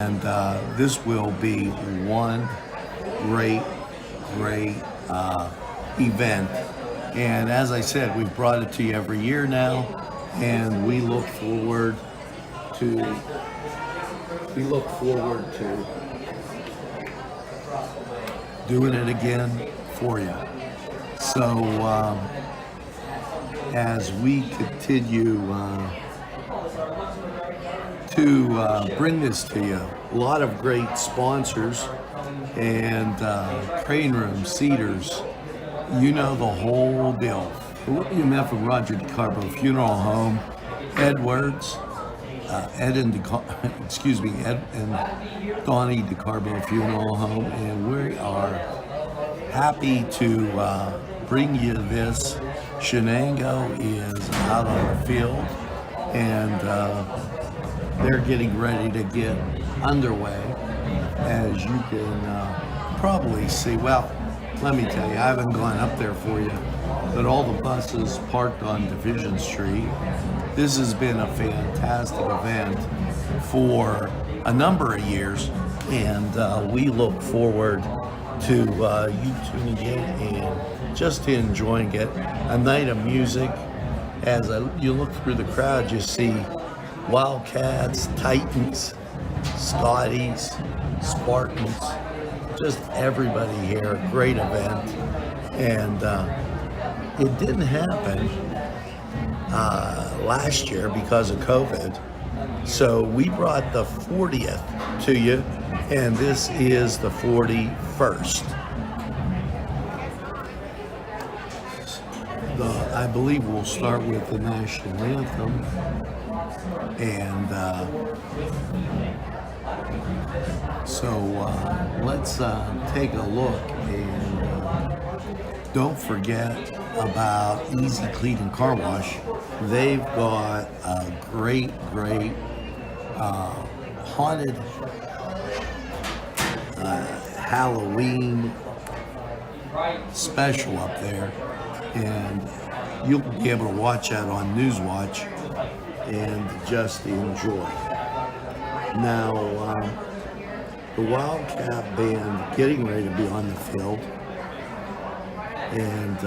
And this will be one great event. And as I said, we've brought it to you every year now, and we look forward to doing it again for you. So as we continue to bring this to you, a lot of great sponsors and Crane Room, Cedars, you know the whole deal. You met from Roger DeCarbo Funeral Home, Edwards, Ed and Donnie DeCarbo Funeral Home, and we are happy to bring you this. Shenango is out on the field, and they're getting ready to get underway, as you can probably see. Well, let me tell you, I haven't gone up there for you, but all the buses parked on Division Street. This has been a fantastic event for a number of years, and we look forward to you tuning in and just enjoying it. A night of music. As you look through the crowd, you see Wildcats, Titans, Scotties, Spartans, just everybody here. Great event. And it didn't happen last year because of COVID. So we brought the 40th to you, and this is the 41st. I believe we'll start with the national anthem, and so let's take a look, and don't forget about Easy Clean and Car Wash. They've got a great haunted Halloween special up there, and you'll be able to watch that on Newswatch and just enjoy. Now, the Wildcat band getting ready to be on the field, and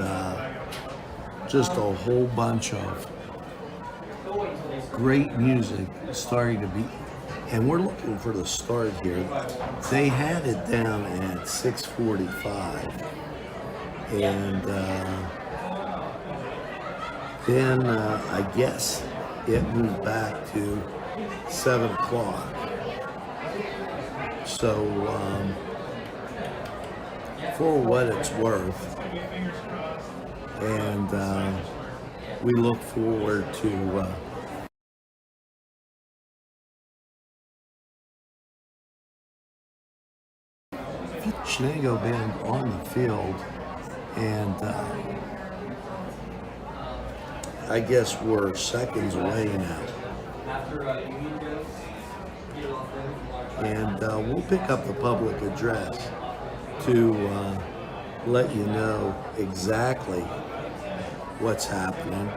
just a whole bunch of great music starting to be, and we're looking for the start here. They had it down at 6:45, and then I guess it moved back to 7 o'clock. So for what it's worth, and we look forward to Shenango band on the field, and I guess we're seconds away now. And we'll pick up the public address to let you know exactly what's happening,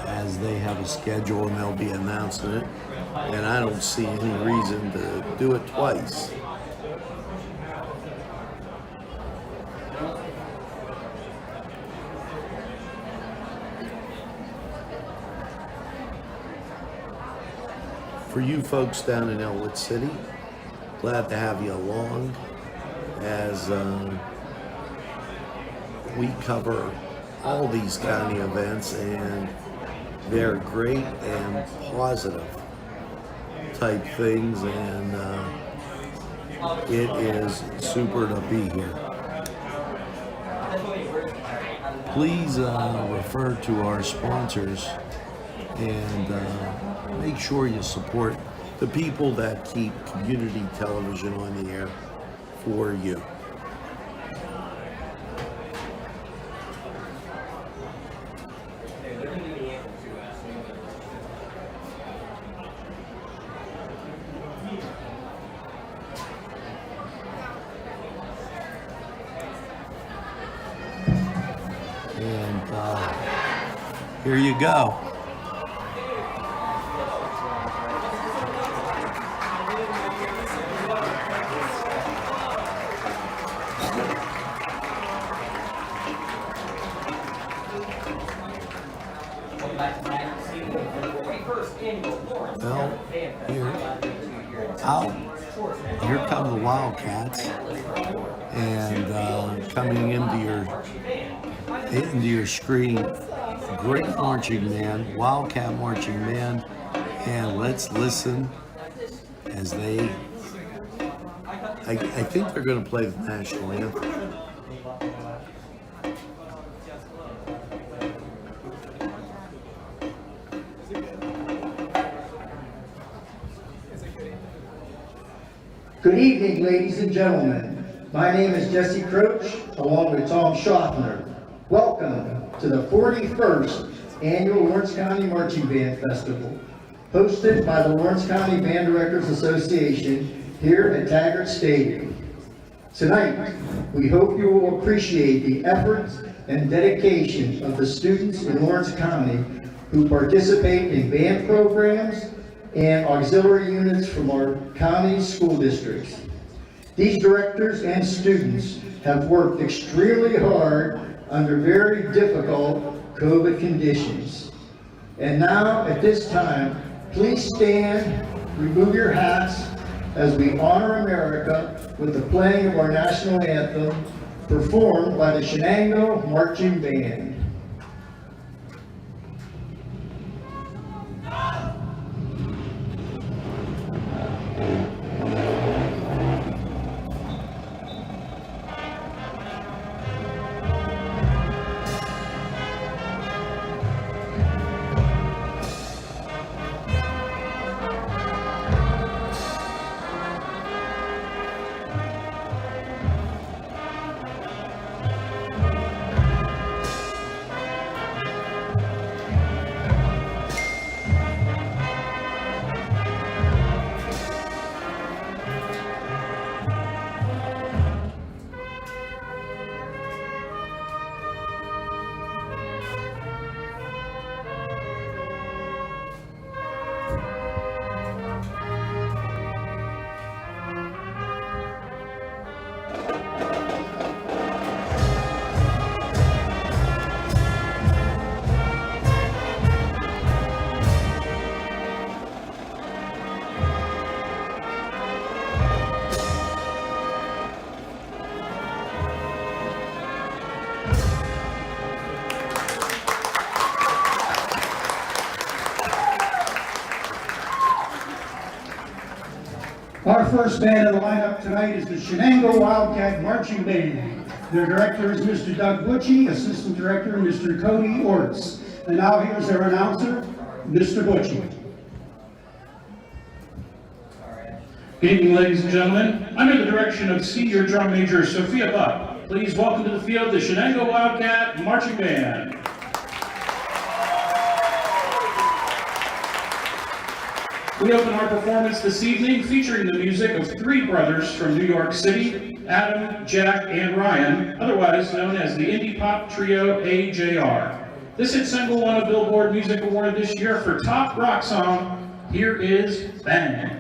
as they have a schedule and they'll be announcing it. And I don't see any reason to do it twice. For you folks down in Elwood City, glad to have you along as we cover all these county events, and they're great and positive type things, and it is super to be here. Please refer to our sponsors, and make sure you support the people that keep community television on the air for you. And here you go. out. Here come the Wildcats, and coming into your screen, great marching band, Wildcat marching band, and let's listen as they. I think they're going to play the national anthem. Good evening, ladies and gentlemen. My name is Jesse Croach, along with Tom Schaffner. Welcome to the 41st Annual Lawrence County Marching Band Festival, hosted by the Lawrence County Band Directors Association here at Taggart Stadium. Tonight, we hope you will appreciate the efforts and dedication of the students in Lawrence County who participate in band programs and auxiliary units from our county school districts. These directors and students have worked extremely hard under very difficult COVID conditions. And now, at this time, please stand, remove your hats as we honor America with the playing of our national anthem, performed by the Shenango Marching Band. Our first band in the lineup tonight is the Shenango Wildcat Marching Band. Their director is Mr. Doug Butchie, assistant director Mr. Cody Orts. And now here's their announcer, Mr. Butchie. Good evening, ladies and gentlemen. Under the direction of Senior Drum Major Sophia Buck, please welcome to the field the Shenango Wildcat Marching Band. We open our performance this evening featuring the music of three brothers from New York City, Adam, Jack, and Ryan, otherwise known as the indie pop trio AJR. This hit single won a Billboard Music Award this year for Top Rock Song. Here is Bang.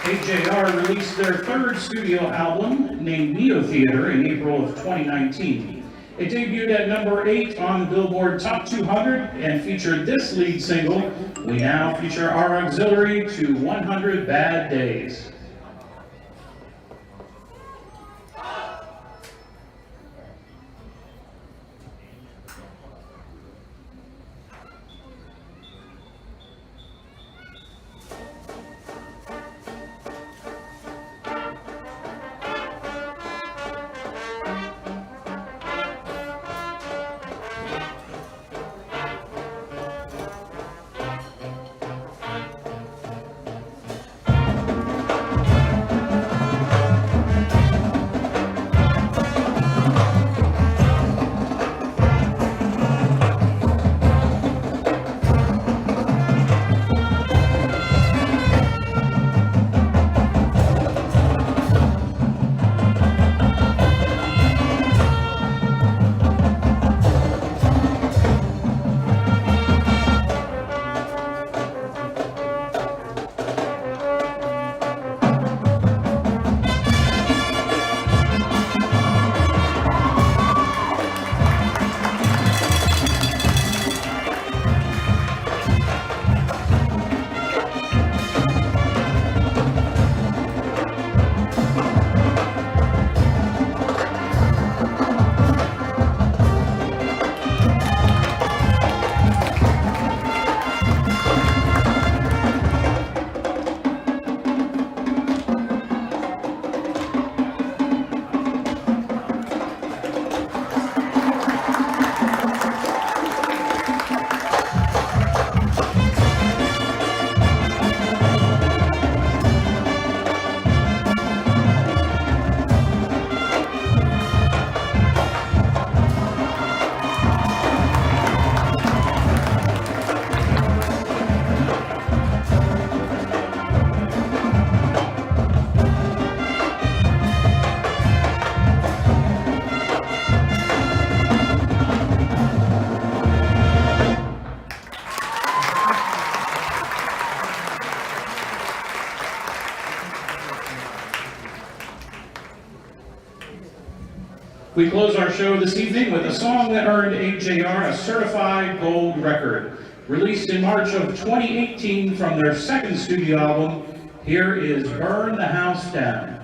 AJR released their third studio album, named Neo Theater, in April of 2019. It debuted at number 8 on the Billboard Top 200 and featured this lead single. We now feature our auxiliary to 100 Bad Days. We close our show this evening with a song that earned AJR a certified gold record. Released in March of 2018 from their second studio album, here is Burn the House Down.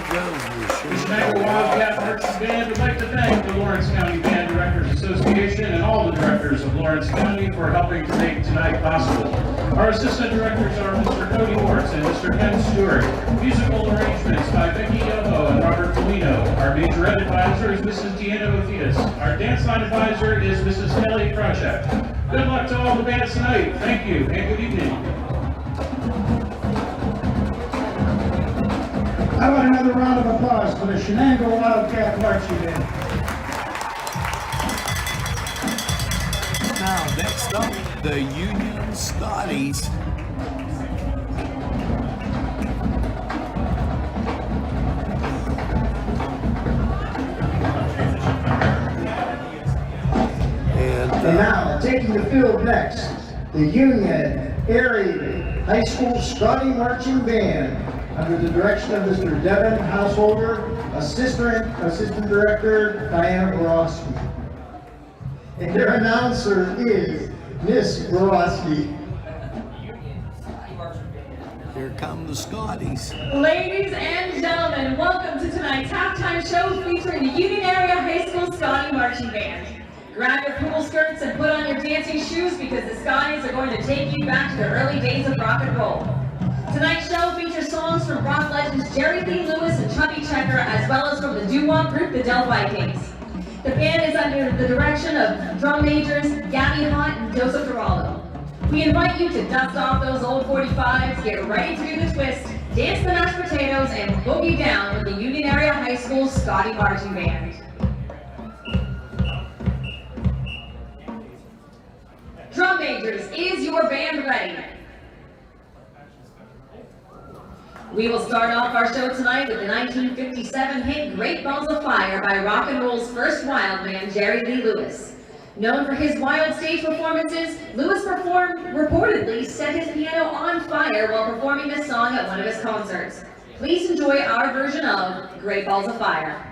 goes the The Shenango Wildcat Marching Band would like to thank the Lawrence County Band Directors Association and all the directors of Lawrence County for helping to make tonight possible. Our assistant directors are Mr. Cody Hortz and Mr. Ken Stewart. Musical arrangements by Becky Yoho and Robert Polino. Our major ed advisor is Mrs. Deanna Mathias. Our dance line advisor is Mrs. Kelly Project. Good luck to all the bands tonight. Thank you and good evening. How about another round of applause for the Shenango Wildcat Marching Band? Now, next up, the Union Scotties. And now, taking the field next, the Union Area High School Scotty Marching Band, under the direction of Mr. Devin Householder, Assistant Director Diana Borowski. And their announcer is Miss Borowski. Here come the Scotties. Ladies and gentlemen, welcome to tonight's halftime show featuring the Union Area High School Scotty Marching Band. Grab your poodle skirts and put on your dancing shoes because the Scotties are going to take you back to the early days of rock and roll. Tonight's show features songs from rock legends Jerry Lee Lewis and Chubby Checker, as well as from the doo-wop group the Del Vikings. The band is under the direction of drum majors Gabby Hunt and Joseph Geraldo. We invite you to dust off those old 45s, get ready to do the twist, dance the mashed potatoes, and boogie down with the Union Area High School Scotty Marching Band. Drum majors, is your band ready? We will start off our show tonight with the 1957 hit Great Balls of Fire by rock and roll's first wild man, Jerry Lee Lewis. Known for his wild stage performances, Lewis reportedly set his piano on fire while performing this song at one of his concerts. Please enjoy our version of Great Balls of Fire.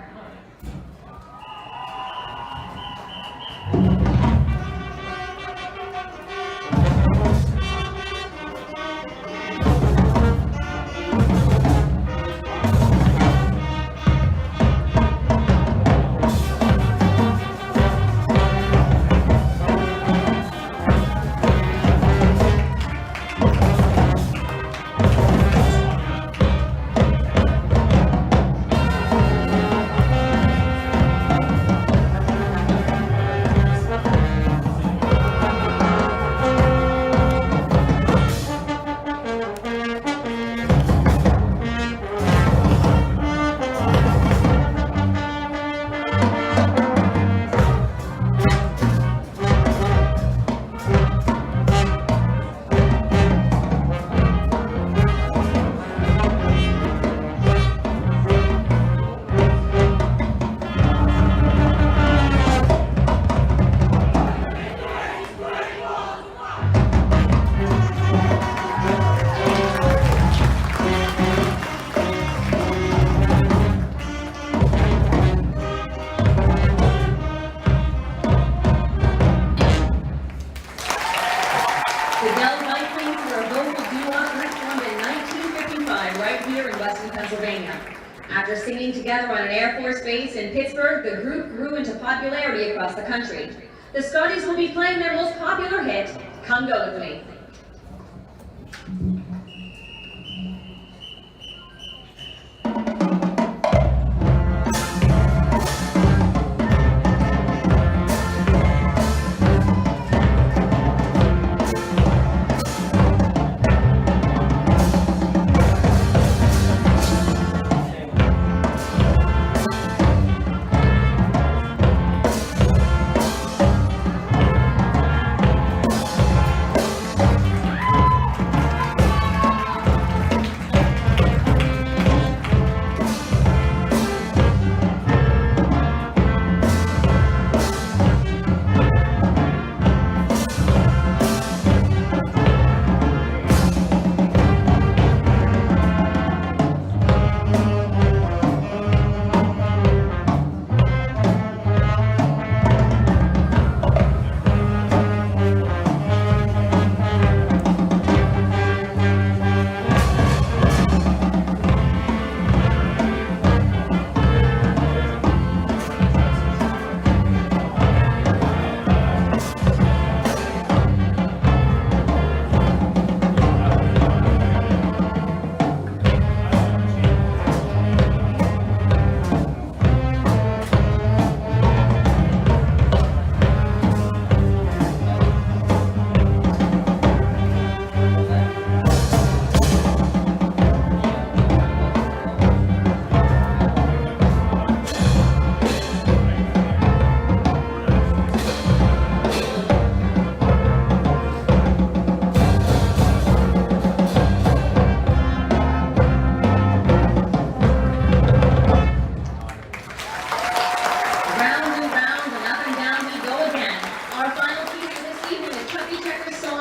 After singing together on an Air Force base in Pittsburgh, the group grew into popularity across the country. The Scotties will be playing their most popular hit, Come Go With Me.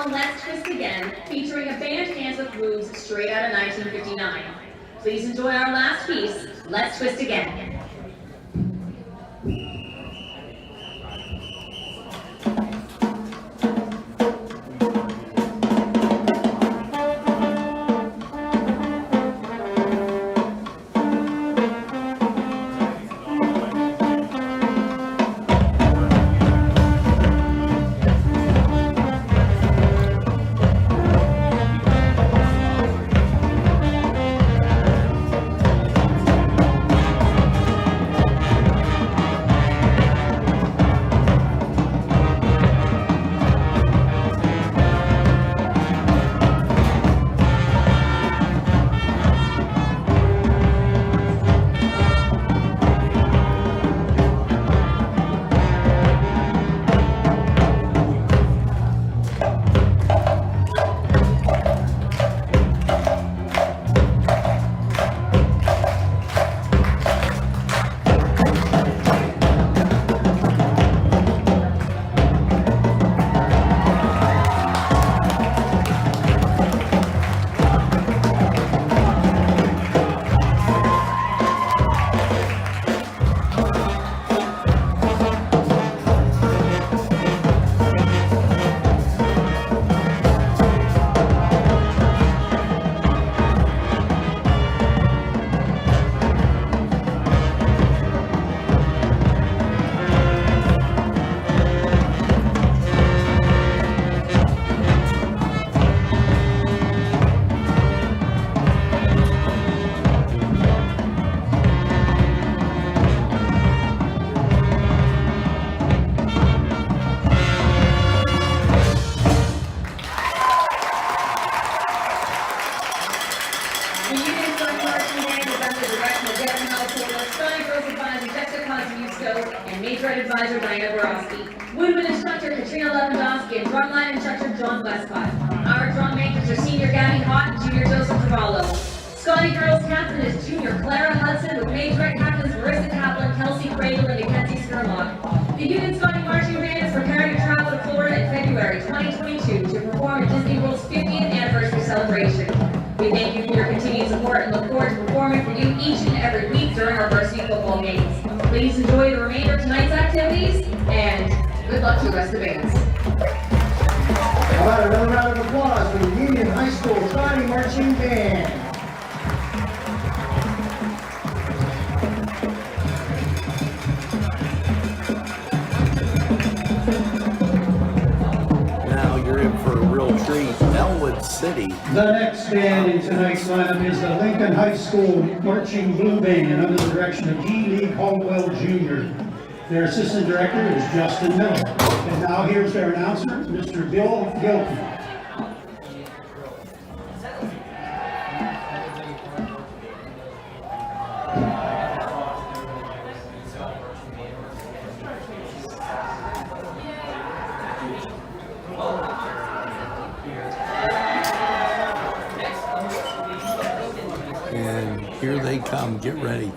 song Let's Twist Again, featuring a band dance with moves straight out of 1959. Please enjoy our last piece, Let's Twist Again. Our drum makers are Senior Gabby Hott and Junior Joseph Cavallo. Scotty Girls Captain is Junior Clara Hudson with Major Captains Marissa Kaplan, Kelsey Cradle, and Mackenzie Skirlock. The Union Scotty Marching Band is preparing to travel to Florida in February 2022 to perform at Disney World's 50th anniversary celebration. We thank you for your continued support and look forward to performing for you each and every week during our varsity football games. Please enjoy the remainder of tonight's activities, and good luck to the rest of the bands. How about another round of applause for the Union High School Scotty Marching Band? Now you're in for a real treat. Elwood City. The next band in tonight's lineup is the Lincoln High School Marching Blue Band under the direction of D. Lee Caldwell Jr. Their assistant director is Justin Miller. And now here's their announcer, Mr. Bill Gilpin. And here they come. Get ready.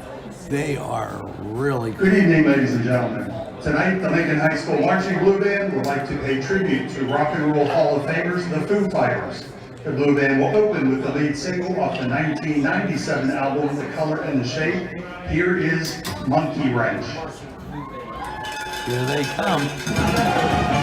They are really Good evening, ladies and gentlemen. Tonight, the Lincoln High School Marching Blue Band would like to pay tribute to Rock and Roll Hall of Famers, the Foo Fighters. The Blue Band will open with the lead single off the 1997 album, The Color and the Shape. Here is Monkey Wrench. Here they come.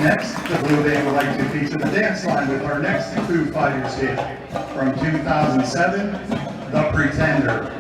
Next, the Blue Band would like to feature the dance line with our next Foo Fighters hit from 2007, The Pretender.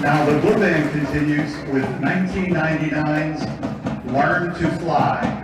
Now the Blue Band continues with 1999's Learn to Fly.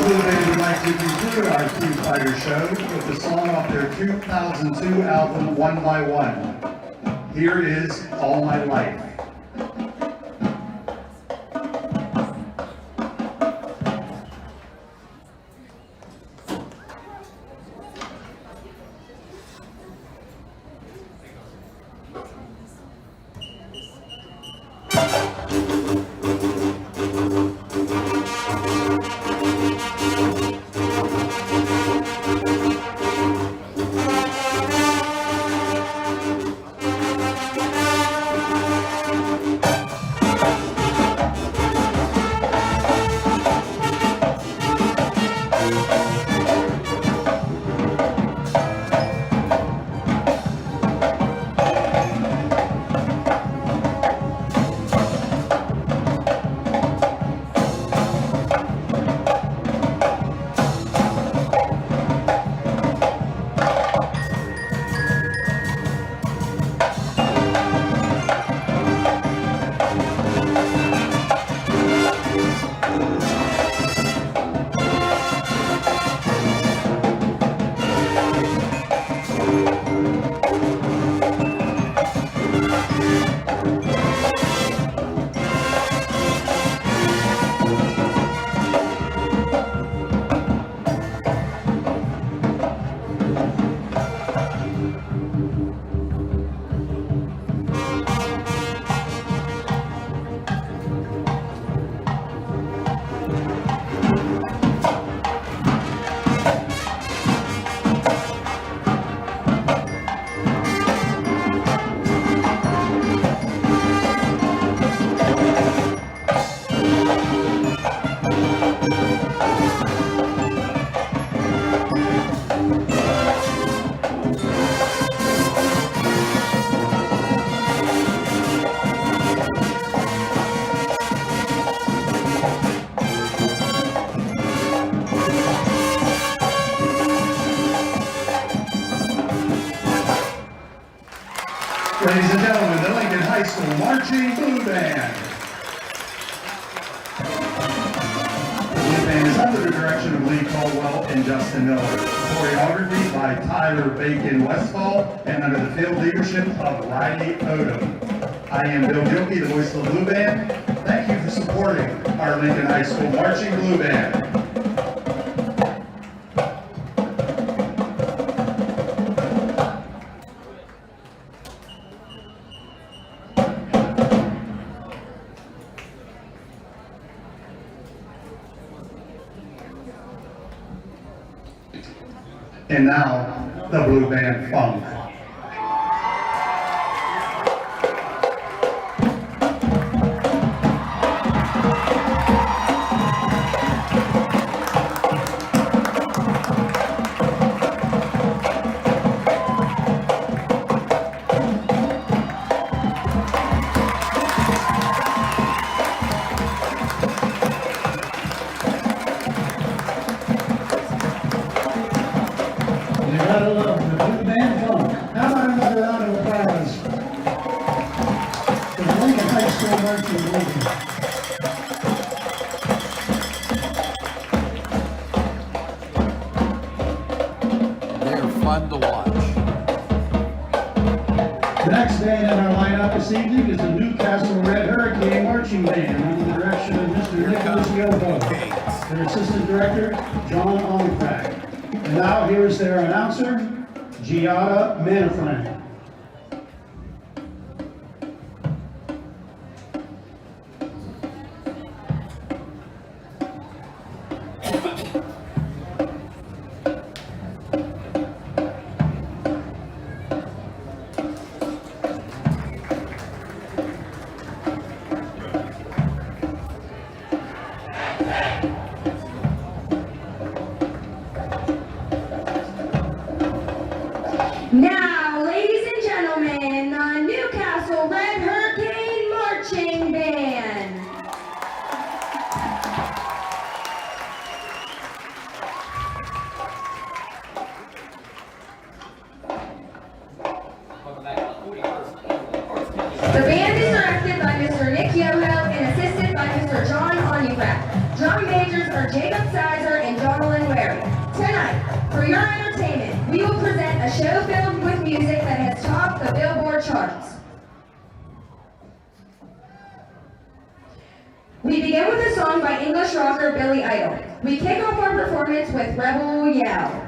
We'd like to conclude our Foo Fighters show with a song off their 2002 album, One by One. Here is All My Life. Ladies and gentlemen, the Lincoln High School Marching Blue Band. The Blue Band is under the direction of Lee Caldwell and Justin Miller. Choreography by Tyler Bacon Westfall and under the field leadership of Riley Odom. I am Bill Gilkey, the voice of the Blue Band. Thank you for supporting our Lincoln High School Marching Blue Band. And now, the Blue Band Funk. They're fun to watch. The next band in our lineup this evening is the Newcastle Red Hurricane Marching Band under the direction of Mr. Nicholas Yoho, their assistant director, John Onfrack. And now here's their announcer, Giada Manafran. Now, ladies and gentlemen, the Newcastle Red Hurricane Marching Band. The band is directed by Mr. Nick Yoho and assisted by Mr. John Onufrak. Drum majors are Jacob Sizer and Donalyn Wary. Tonight, for your entertainment, we will present a show filled with music that has topped the Billboard charts. We begin with a song by English rocker Billy Idol. We kick off our performance with Rebel Yell.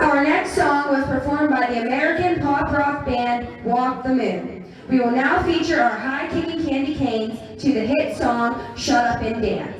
Our next song was performed by the American pop rock band Walk the Moon. We will now feature our high-kicking candy canes to the hit song, Shut Up and Dance.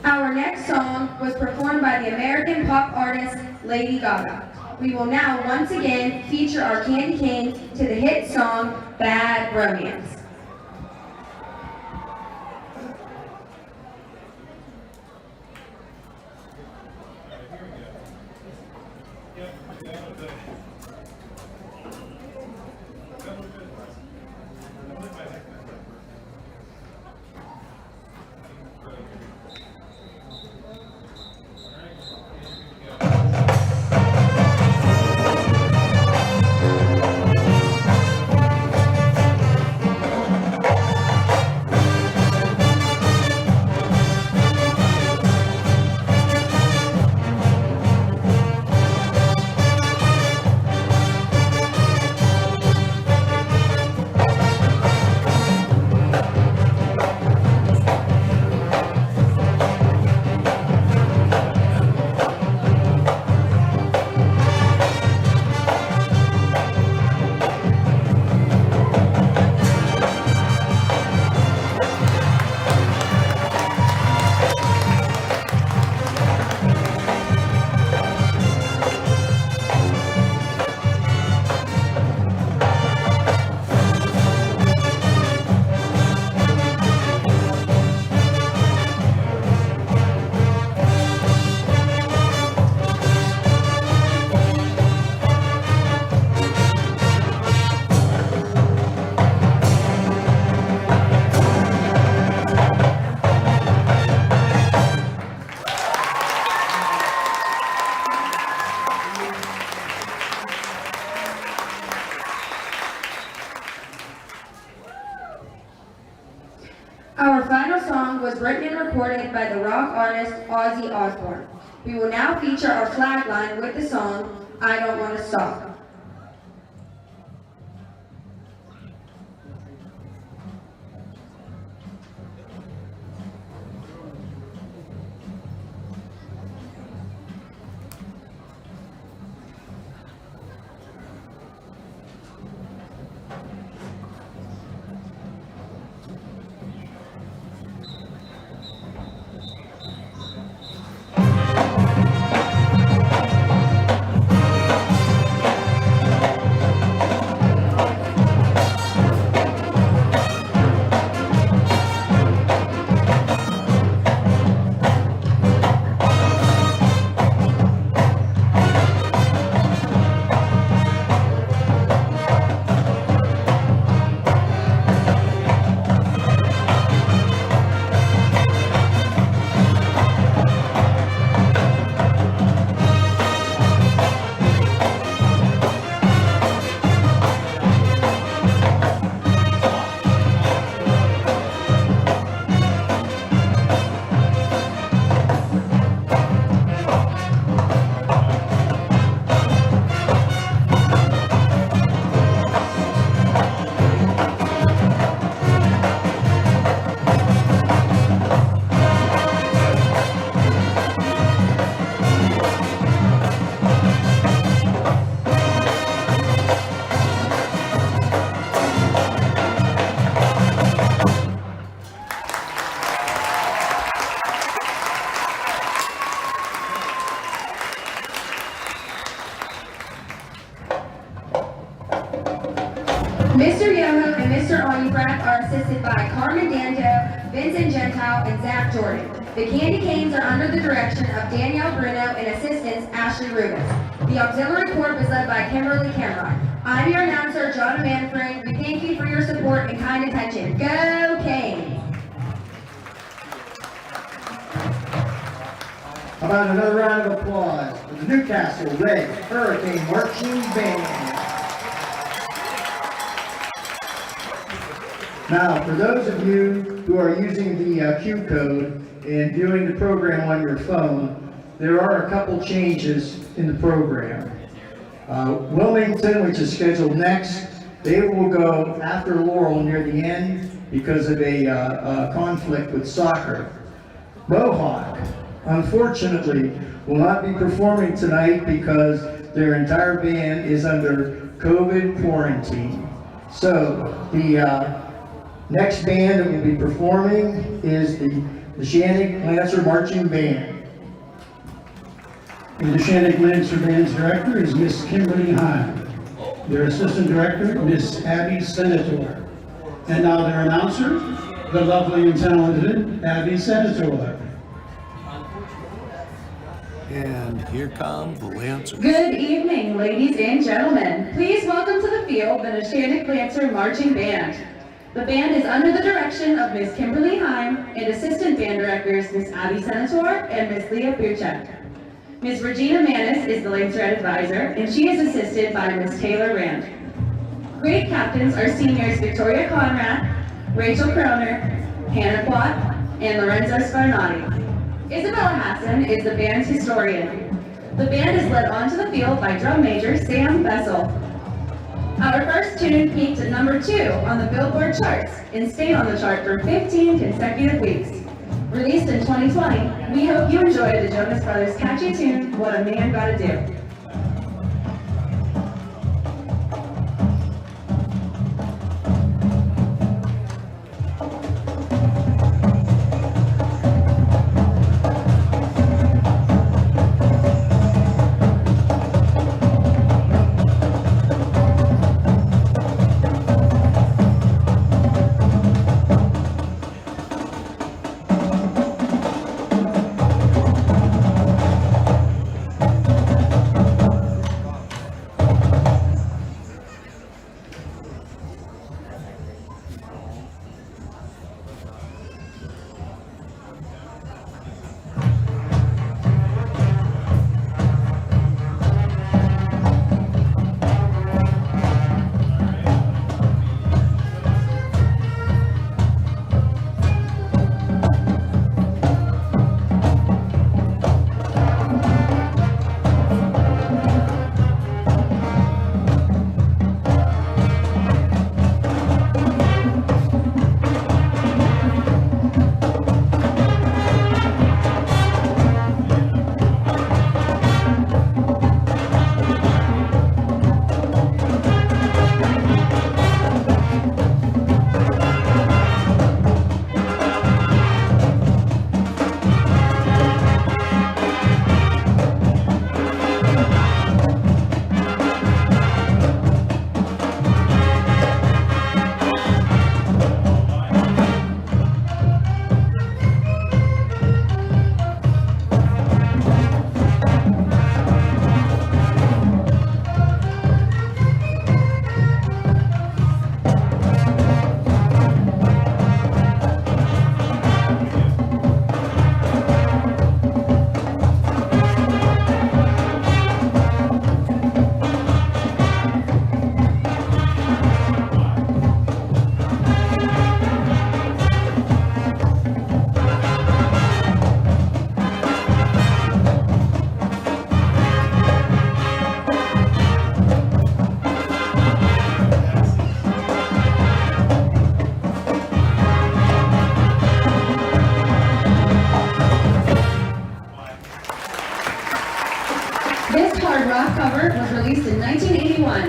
Our next song was performed by the American pop artist Lady Gaga. We will now once again feature our candy canes to the hit song Bad Romance. Our final song was written and recorded by the rock artist Ozzy Osbourne. We will now feature our flag line with the song, I Don't Want to Stop. assisted by Carmen Dando, Vincent Gentile, and Zach Jordan. The Candy Canes are under the direction of Danielle Bruno and assistants Ashley Rubens. The auxiliary corps was led by Kimberly Cameron. I'm your announcer, John Manfred. We thank you for your support and kind attention. Go Canes! How about another round of applause for the Newcastle Red Hurricane Marching Band? Now, for those of you who are using the Q code and viewing the program on your phone, there are a couple changes in the program. Wilmington, which is scheduled next, they will go after Laurel near the end because of a conflict with soccer. Mohawk, unfortunately, will not be performing tonight because their entire band is under COVID quarantine. So the next band that will be performing is the Shenango Lancer Marching Band. And the Shenango Lancer Band's director is Miss Kimberly Hine. Their assistant director, Miss Abby Senator. And now their announcer, the lovely and talented Abby Senator. And here come the Lancers. Good evening, ladies and gentlemen. Please welcome to the field the Neshannock Lancer Marching Band. The band is under the direction of Miss Kimberly Heim and assistant band directors Miss Abby Senator and Miss Leah Buchek. Miss Regina Manis is the Lancerette advisor, and she is assisted by Miss Taylor Rand. Grade captains are seniors Victoria Conrad, Rachel Kroner, Hannah Plott, and Lorenzo Sparnati. Isabella Hassan is the band's historian. The band is led onto the field by drum major Sam Bessel. Our first tune peaked at number 2 on the Billboard charts and stayed on the chart for 15 consecutive weeks. Released in 2020, we hope you enjoy the Jonas Brothers' catchy tune, What a Man Gotta Do.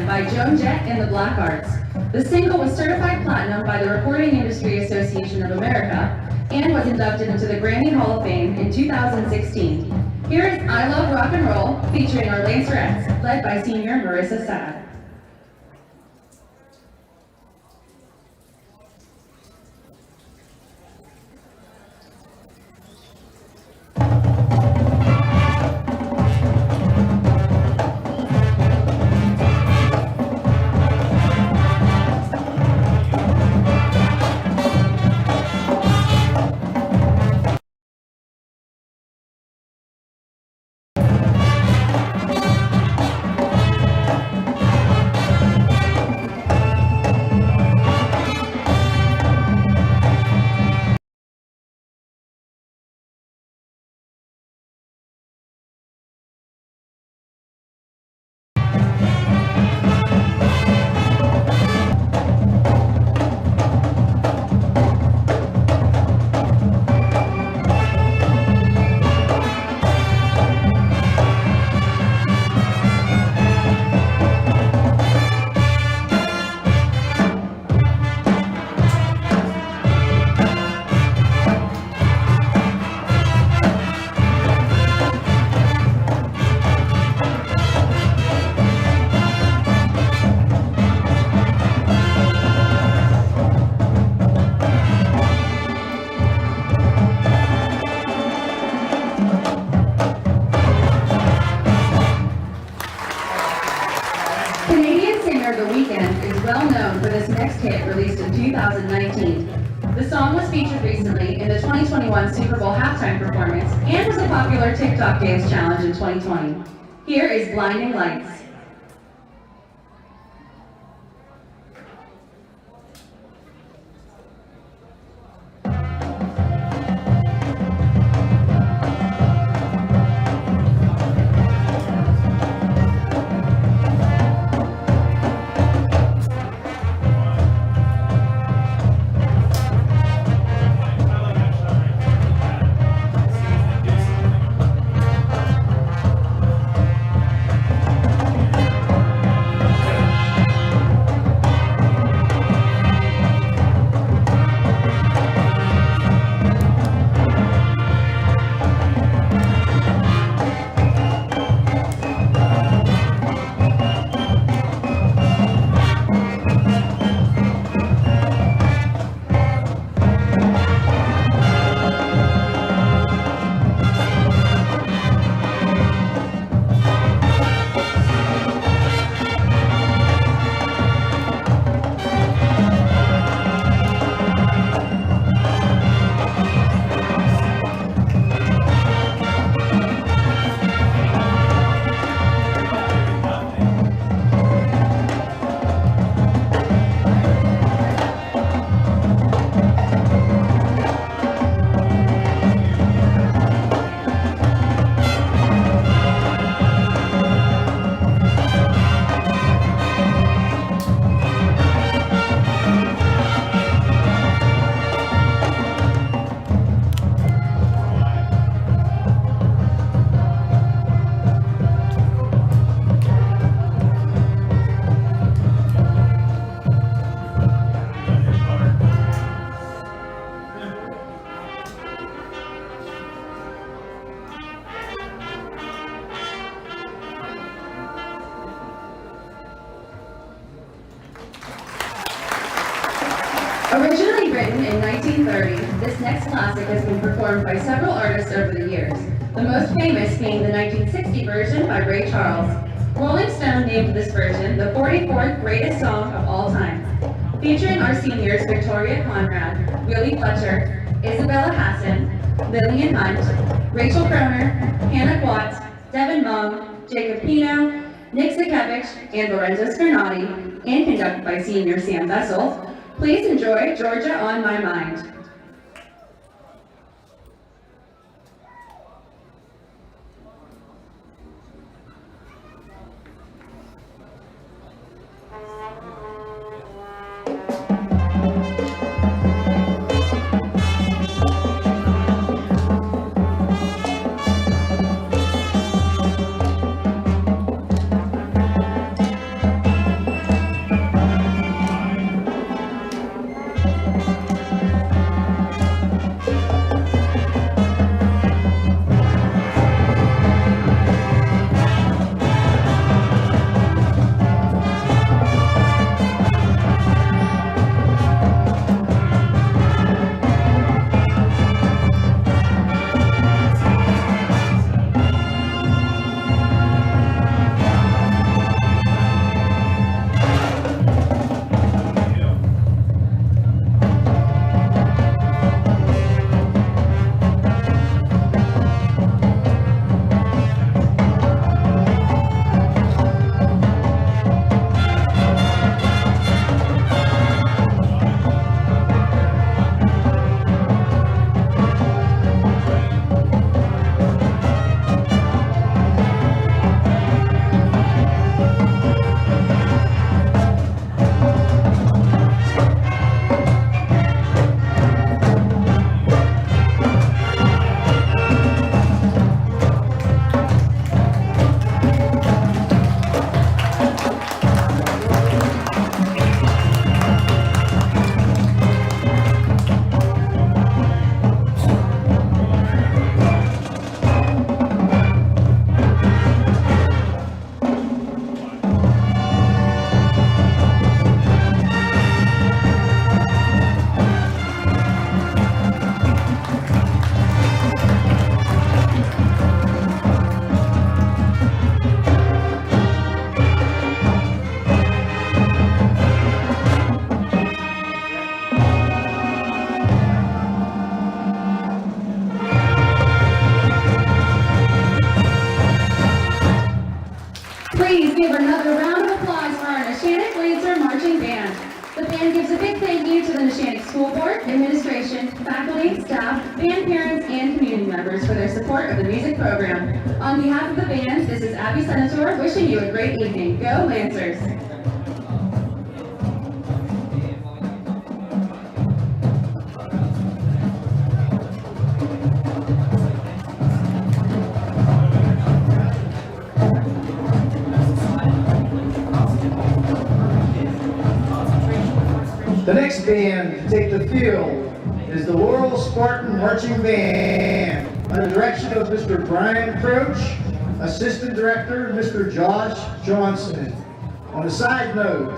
By Joan Jett and the Black Arts. The single was certified platinum by the Recording Industry Association of America and was inducted into the Grammy Hall of Fame in 2016. Here is I Love Rock and Roll featuring our Lancerettes, led by senior Marissa Sad. 2019. The song was featured recently in the 2021 Super Bowl halftime performance and was a popular TikTok dance challenge in 2020. Here is Blinding Lights. Originally written in 1930, this next classic has been performed by several artists over the years, the most famous being the 1960 version by Ray Charles. Rolling Stone named this version the 44th greatest song of all time, featuring our seniors Victoria Conrad, Willie Fletcher, Isabella Hassan, Lillian Hunt, Rachel Croner, Hannah Watts, Devin Mung, Jacob Pino, Nick Zakevich, and Lorenzo Scarnati, and conducted by senior Sam Vessel. Please enjoy Georgia on My Mind. school board, administration, faculty, staff, band parents, and community members for their support of the music program. On behalf of the band, this is Abby Senator wishing you a great evening. Go Lancers! The next band to take the field is the Laurel Spartan Marching Band under the direction of Mr. Brian Croach, Assistant Director Mr. Josh Johnson. On a side note,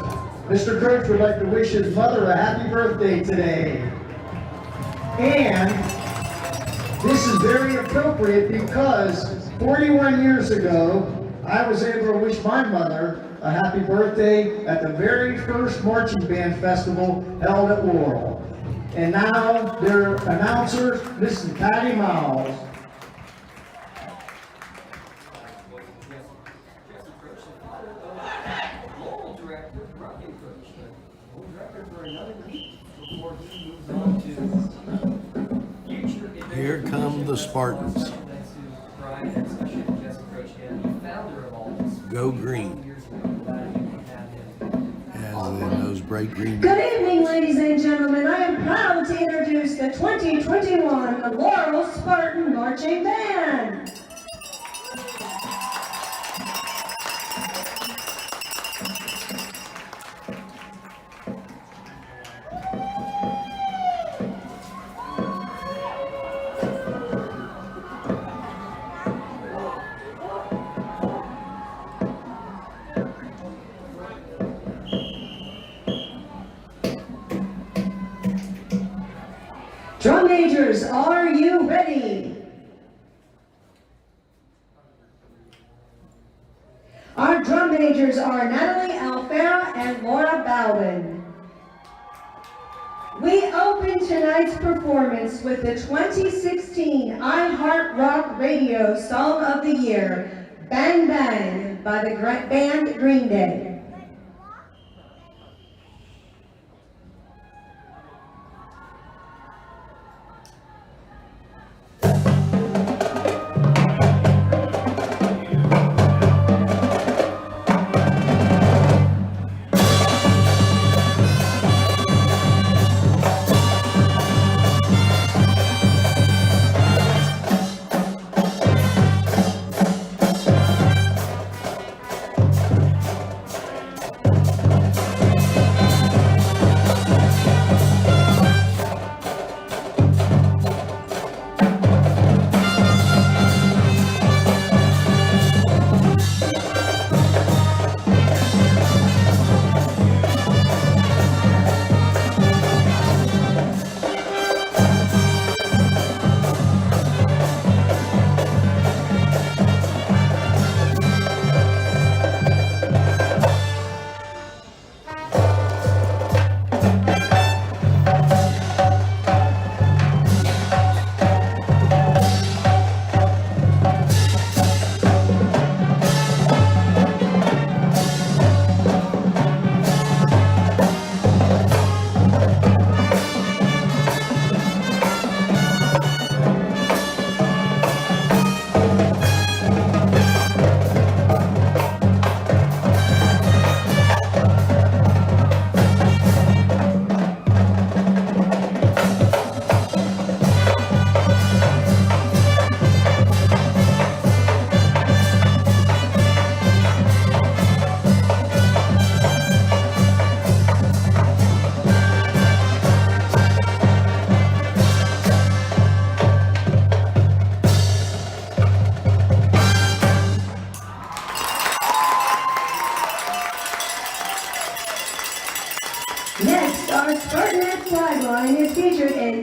Mr. Croach would like to wish his mother a happy birthday today. And this is very appropriate because 41 years ago, I was able to wish my mother a happy birthday at the very first marching band festival held at Laurel. And now their announcer, Mrs. Patty Miles. Here come the Spartans. Go green. As in those bright green. Good evening, ladies and gentlemen. I am proud to introduce the 2021 Laurel Spartan Marching Band. Drum majors, are you ready? Our drum majors are Natalie Alfera and Laura Bowden. We open tonight's performance with the 2016 iHeart Rock Radio Song of the Year, Bang Bang by the band Green Day.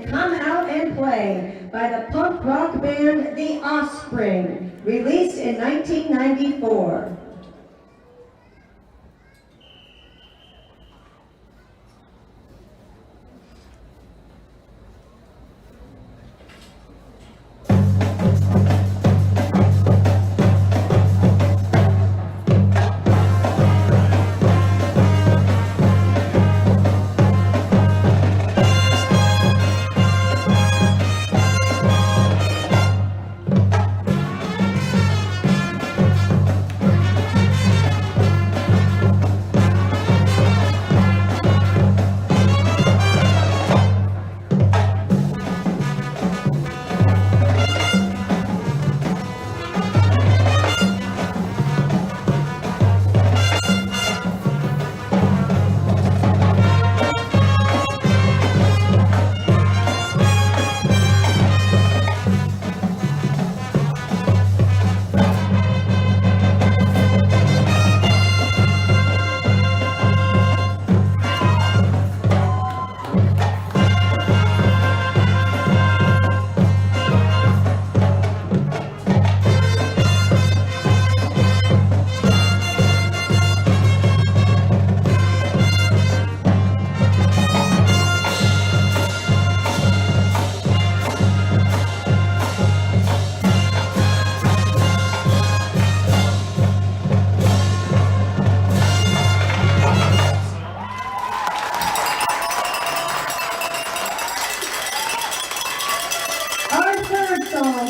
Come Out and Play by the punk rock band The Offspring, released in 1994.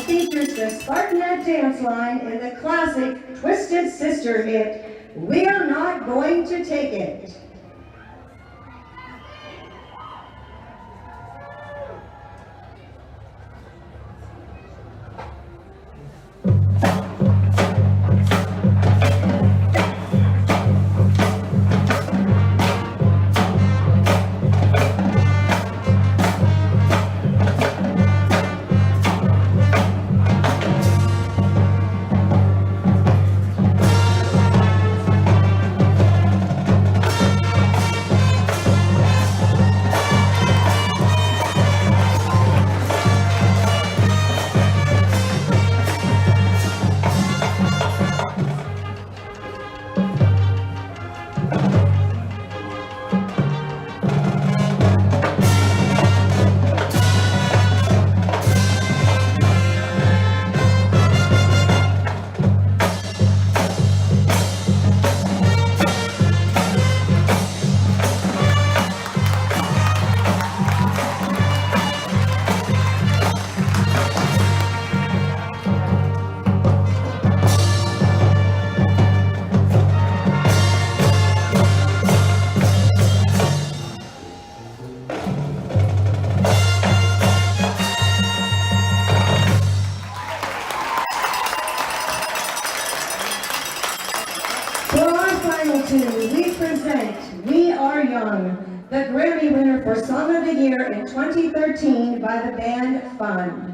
features the Spartan dance line in the classic Twisted Sister hit, "We're Not Going to Take It." We present "We Are Young," the Grammy winner for Song of the Year in 2013 by the band Fun.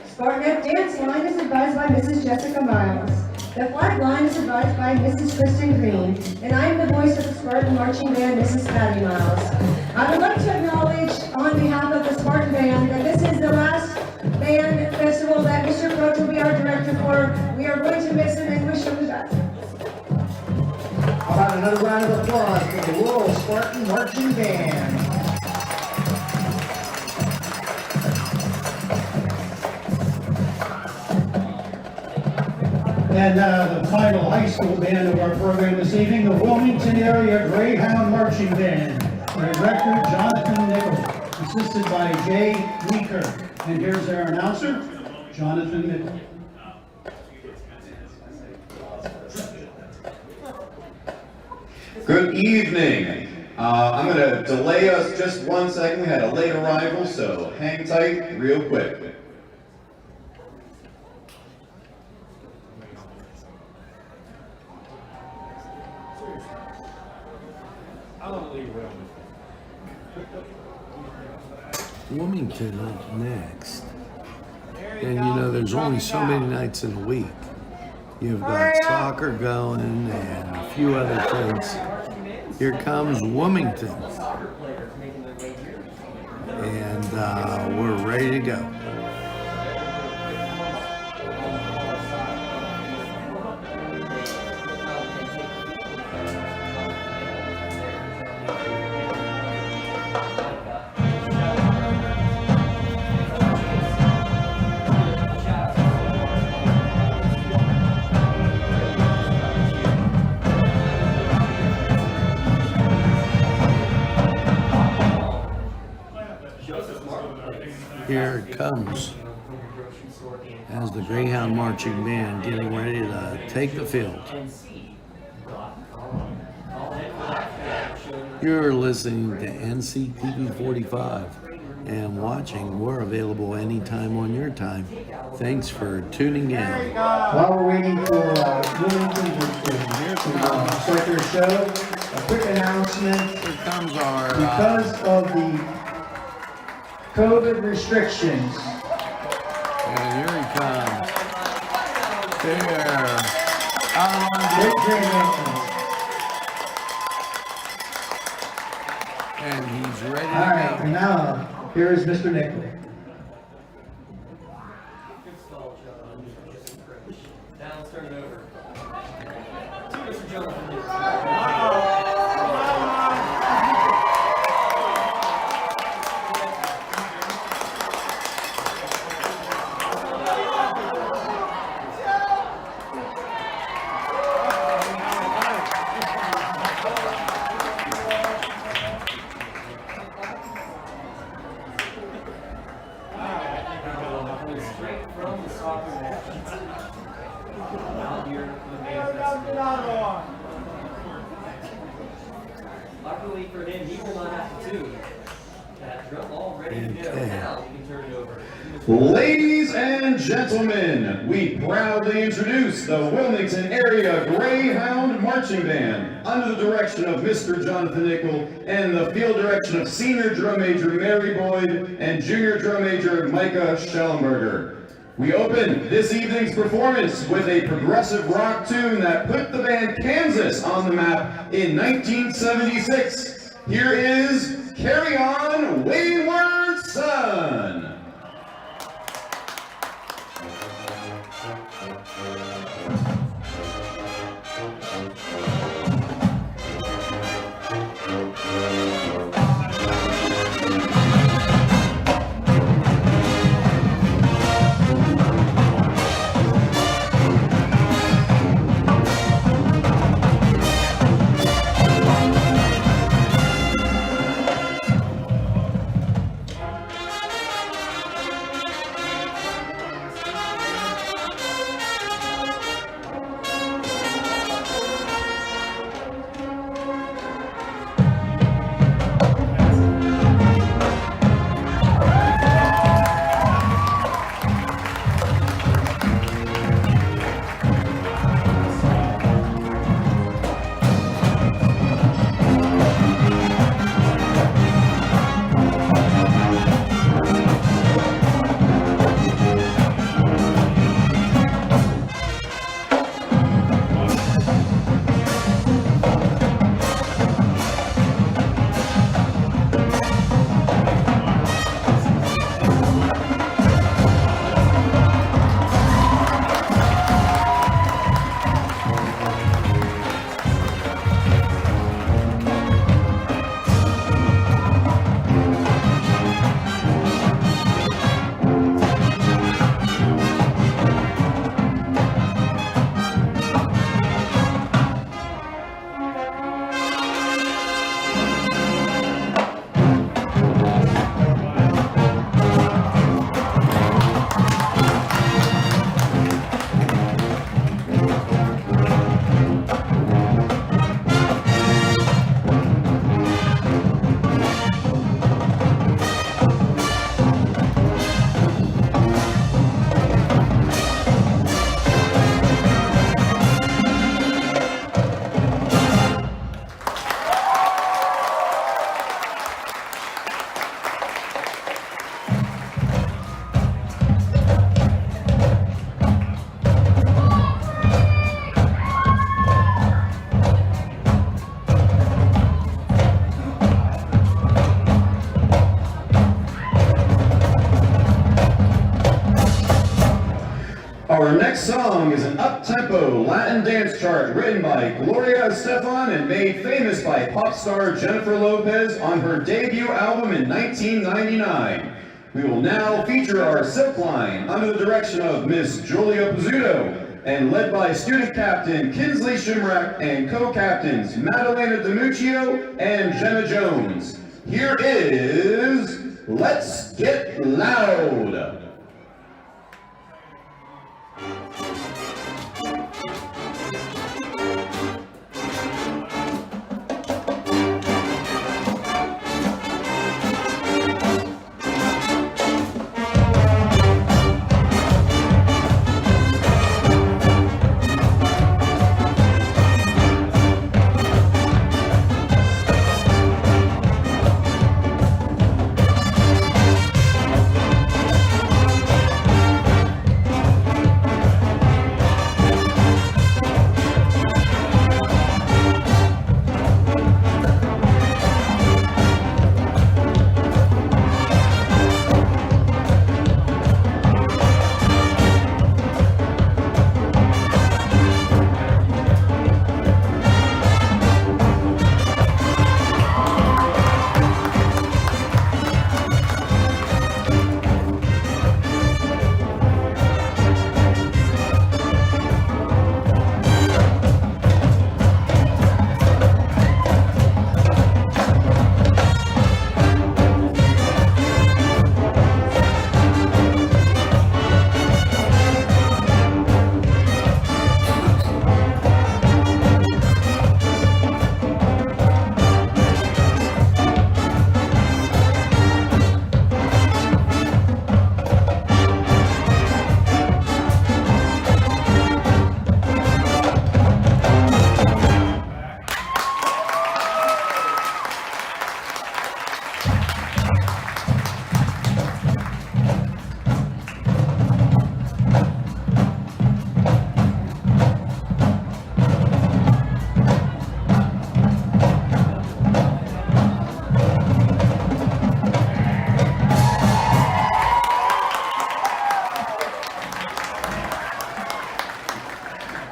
Spartan dance line is advised by Mrs. Jessica Miles. The flag line is advised by Mrs. Kristen Green, and I am the voice of the Spartan marching band, Mrs. Patty Miles. I would like to acknowledge on behalf of the Spartan band that this is the last band festival that Mr. Croach will be our director for. We are going to miss him and wish him the best. How about another round of applause for the Rural Spartan Marching Band? And the final high school band of our program this evening, the Wilmington Area Greyhound Marching Band. Their director, Jonathan Nichol, assisted by Jay Weaker. And here's their announcer, Jonathan Nichol. Good evening. I'm going to delay us just 1 second. We had a late arrival, so hang tight real quick. Wilmington up next. And you know, there's only so many nights in a week. You've got soccer going and a few other things. Here comes Wilmington. And we're ready to go. Here it comes as the Greyhound marching band getting ready to take the field. You're listening to NCTV 45 and watching. We're available anytime on your time. Thanks for tuning in. While we're waiting for Wilmington to start their show, a quick announcement. Here comes our Because of the COVID restrictions, and here he comes. There, out on big the grand entrance. and he's ready All right, to and go. now, here is Mr. Nickel. Now let's turn it over to Mr. Jonathan. Straight from the soccer match. Out here for the main festival. Luckily for him, he will not have to do that drum all ready to go. Okay. Now we can turn it over. Ladies and gentlemen, we proudly introduce the Wilmington Area Greyhound Marching Band under the direction of Mr. Jonathan Nickel and the field direction of Senior Drum Major Mary Boyd and Junior Drum Major Micah Schellenberger. We open this evening's performance with a progressive rock tune that put the band Kansas on the map in 1976. Here is Carry On Wayward Son. song is an up-tempo Latin dance chart written by Gloria Estefan and made famous by pop star Jennifer Lopez on her debut album in 1999. We will now feature our silk line under the direction of Miss Julia Pizzuto and led by student captain Kinsley Shimrack and co-captains Madalena DiMuccio and Jenna Jones. Here is Let's Get Loud.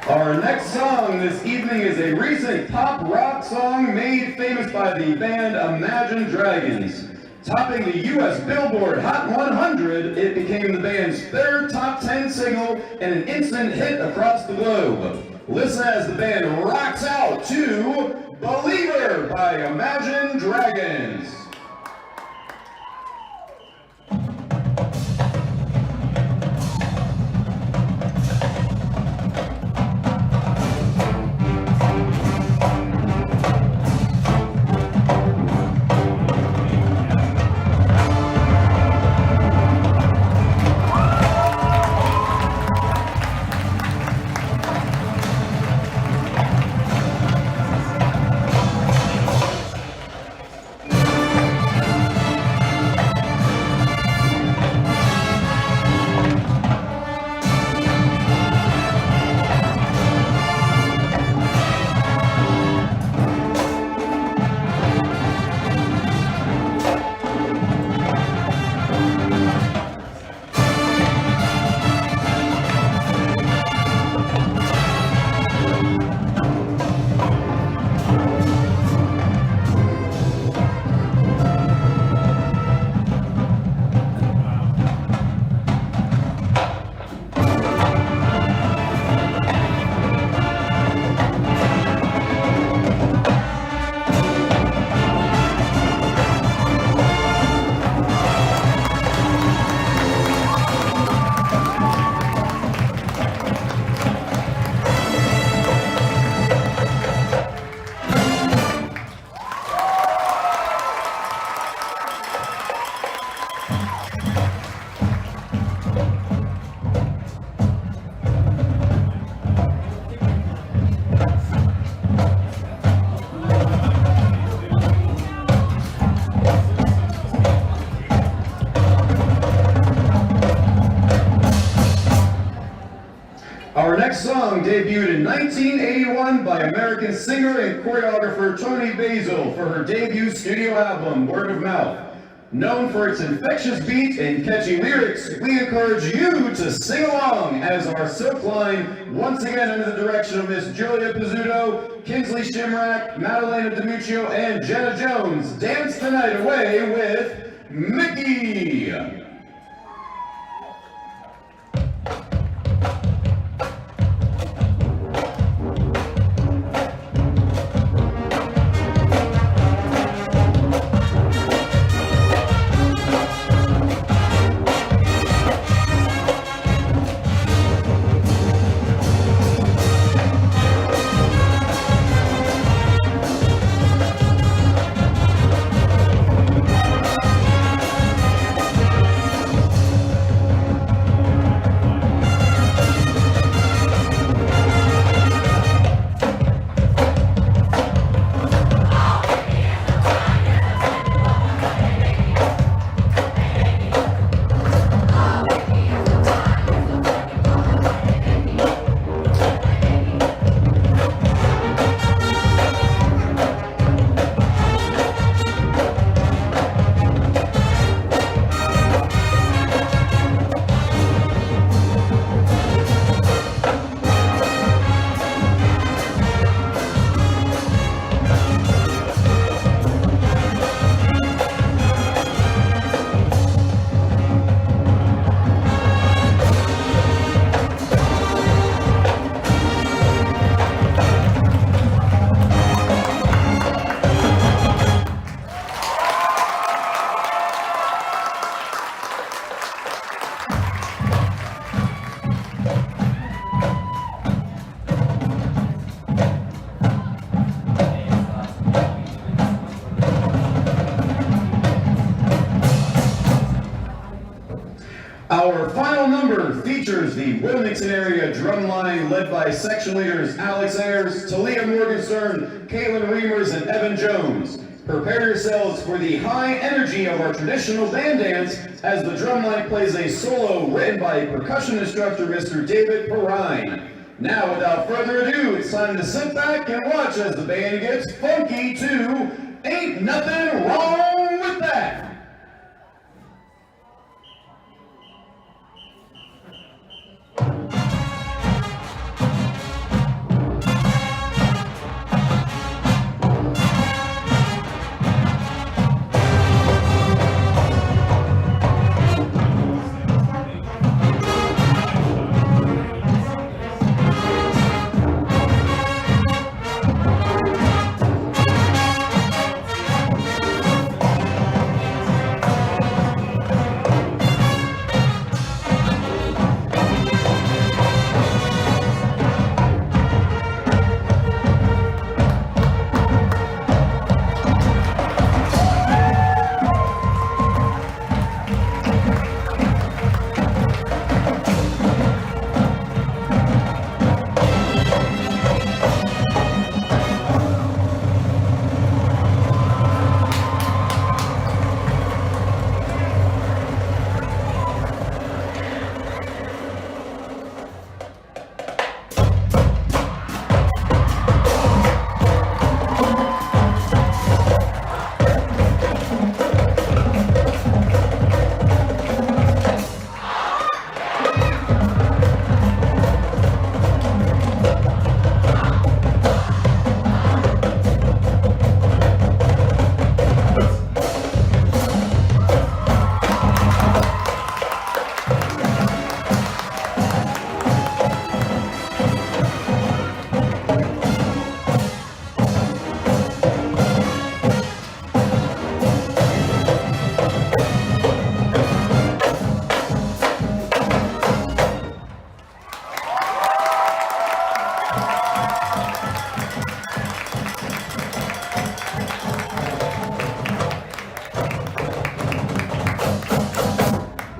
Our next song this evening is a recent pop rock song made famous by the band Imagine Dragons. Topping the U.S. Billboard Hot 100, it became the band's third top 10 single and an instant hit across the globe. Listen as the band rocks out to Believer by Imagine Dragons. Our next song debuted in 1981 by American singer and choreographer Toni Basil for her debut studio album, Word of Mouth. Known for its infectious beat and catchy lyrics, we encourage you to sing along as our silk line, once again under the direction of Miss Julia Pizzuto, Kinsley Shimrack, Madalena Demuccio, and Jenna Jones, dance the night away with Mickey. Our final number features the Wilmington area drum line led by section leaders Alex Ayers, Talia Morgenstern, Caitlin Reimers, and Evan Jones. Prepare yourselves for the high energy of our traditional band dance as the drum line plays a solo written by percussion instructor Mr. David Perrine. Now, without further ado, it's time to sit back and watch as the band gets funky to Ain't Nothing Wrong With That.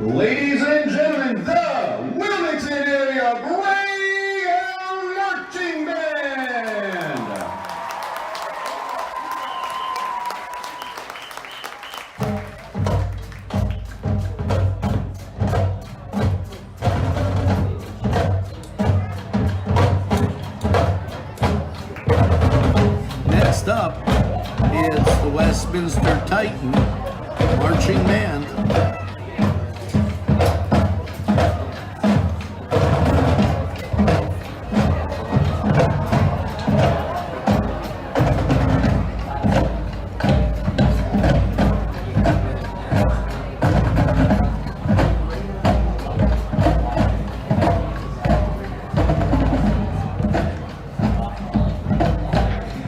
Ladies and gentlemen, the Wilmington Area Greyhound Marching Band! Next up is the Westminster Titan marching band.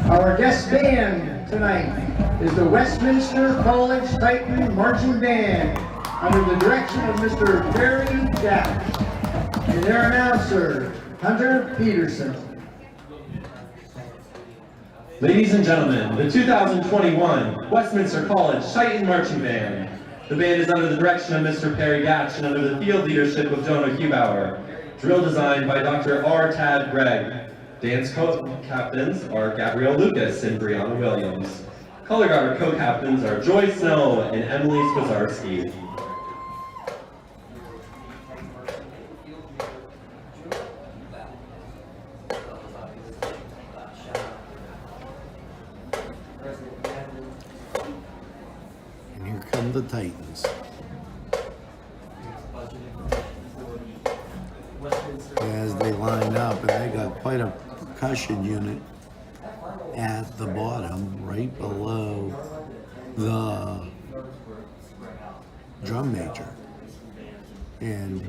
Our guest band tonight is the Westminster College Titan Marching Band under the direction of Mr. Barry Dash and their announcer, Hunter Peterson. Ladies and gentlemen, the 2021 Westminster College Titan Marching Band. The band is under the direction of Mr. Perry Gatch and under the field leadership of Jonah Hubauer. Drill designed by Dr. R. Tad Gregg. Dance co-captains are Gabrielle Lucas and Brianna Williams. Color guard co-captains are Joy Snow and Emily Spazarski. And here come the Titans. As they line up, and they got quite a percussion unit at the bottom, right below the drum major. And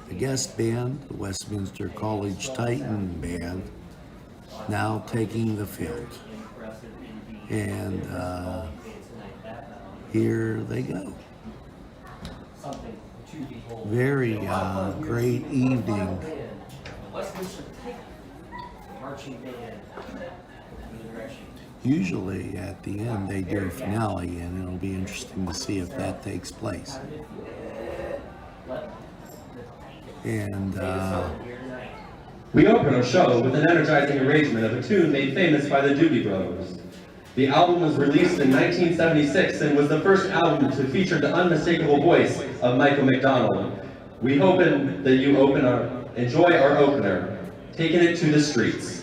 the guest band, the Westminster College Titan Band, now taking the field. And here they go. Very great evening. Usually at the end they do a finale, and it'll be interesting to see if that takes place. And we open our show with an energizing arrangement of a tune made famous by the Doobie Brothers. The album was released in 1976 and was the first album to feature the unmistakable voice of Michael McDonald. We hope that you enjoy our opener, Taking It to the Streets.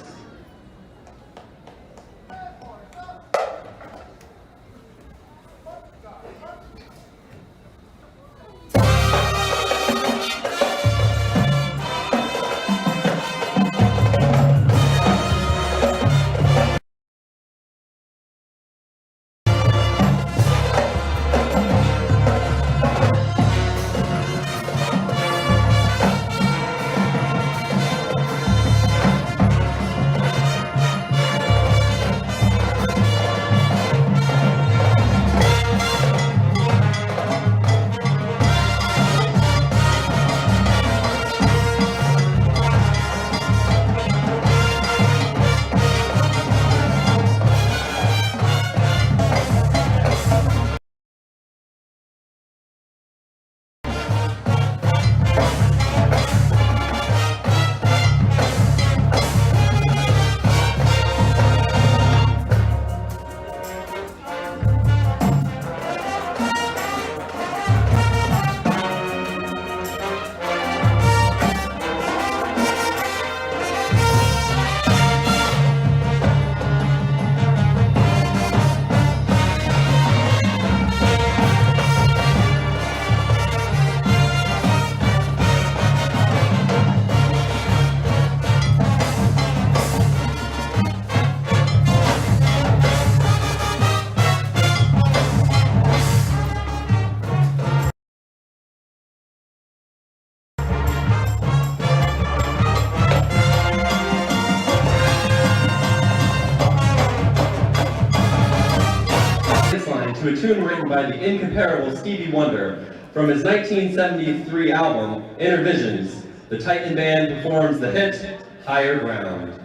To a tune written by the incomparable Stevie Wonder from his 1973 album, Inner Visions. The Titan Band performs the hit, Higher Ground.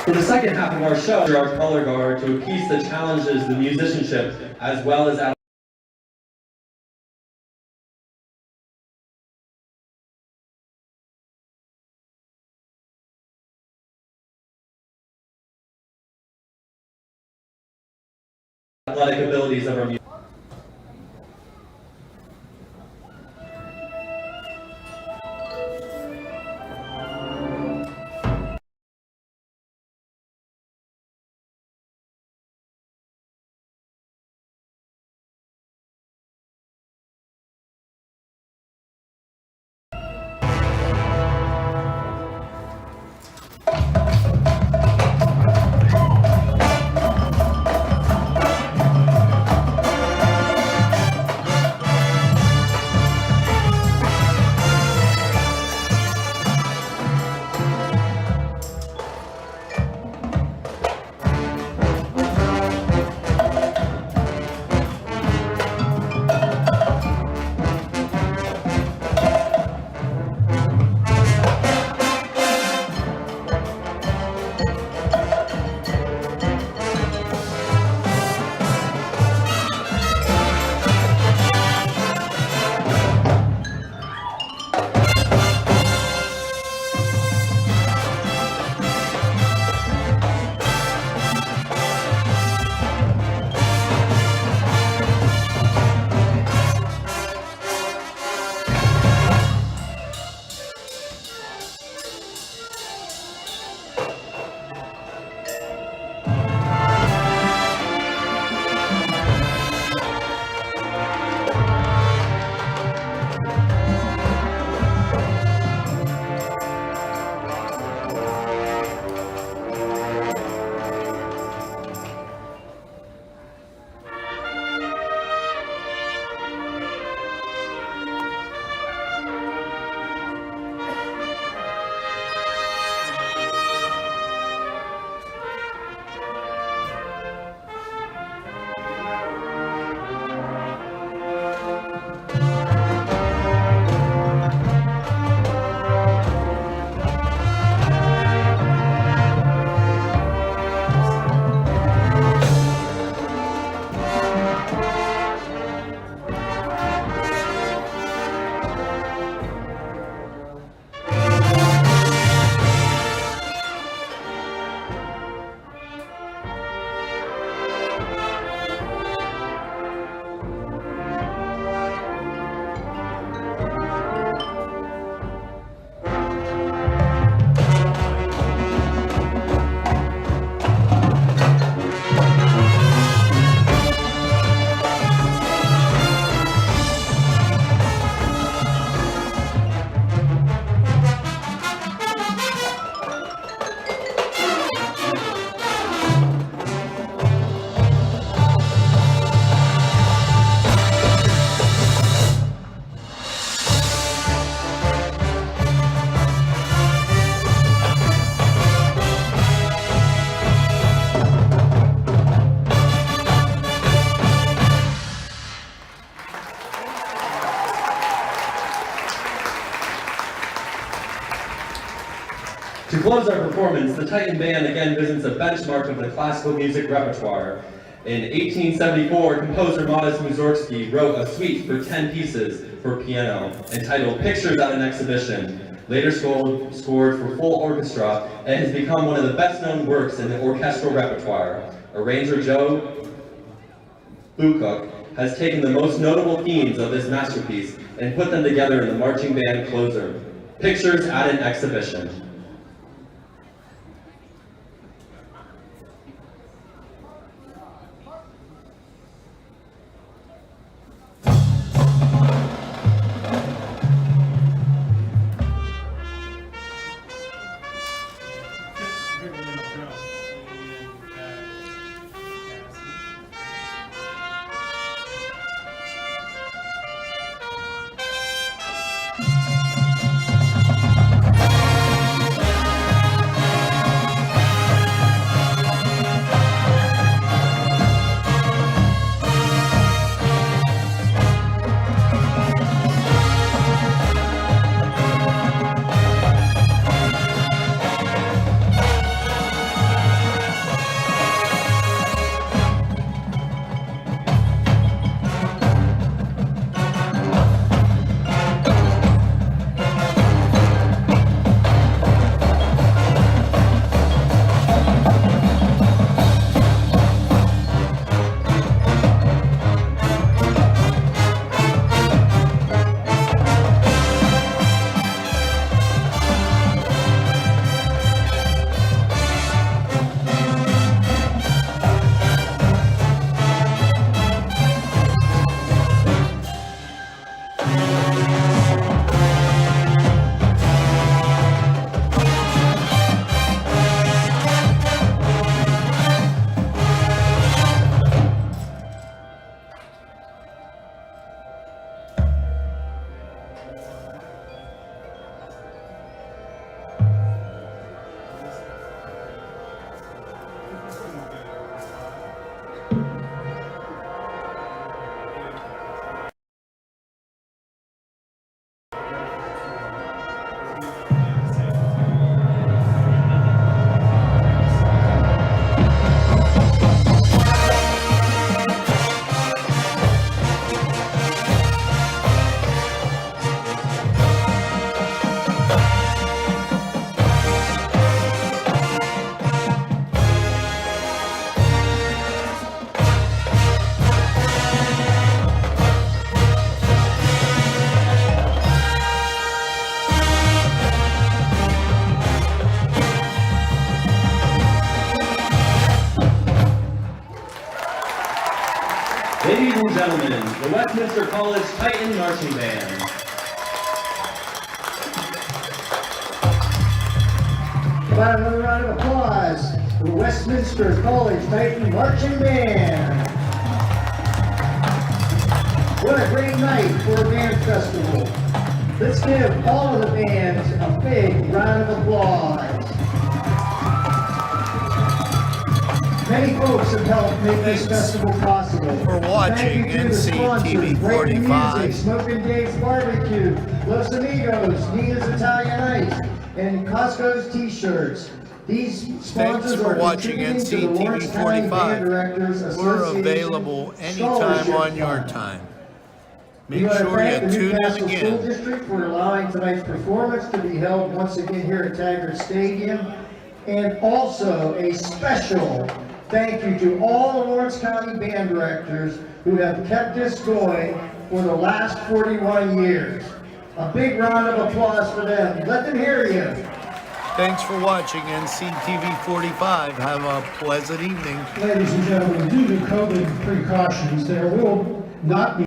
For the second half of our show, our color guard to appease the challenges, the musicianship, as well as athletic abilities of our music. To close our performance, the Titan Band again visits a benchmark of the classical music repertoire. In 1874, composer Modest Mussorgsky wrote a suite for 10 pieces for piano entitled Pictures at an Exhibition. Later scored for full orchestra, it has become one of the best-known works in the orchestral repertoire. Arranger Joe Bucook has taken the most notable themes of this masterpiece and put them together in the marching band closer, Pictures at an Exhibition. Ladies and gentlemen, the Westminster College Titan Marching Band. About another round of applause for the Westminster College Titan Marching Band. What a great night for a band festival. Let's give all of the bands a big round of applause. Many folks have helped make this festival possible. For watching Thank you to the sponsors, NCTV Breaking 45. Music, Smoking Dave's Barbecue, Los Amigos, Nina's Italian Ice, and Costco's T-shirts. These Thanks sponsors for are watching contributing to the NCTV Lawrence County Band 45. Directors We're Association available anytime Scholarship on your Fund. time. We Make want to sure thank you the tune in Newcastle School again. District for allowing tonight's performance to be held once again here at Taggart Stadium. And also a special thank you to all the Lawrence County band directors who have kept this going for the last 41 years. A big round of applause for them. Let them hear you. Thanks for watching NCTV 45. Have a pleasant evening. Ladies and gentlemen, due to COVID precautions, there will not be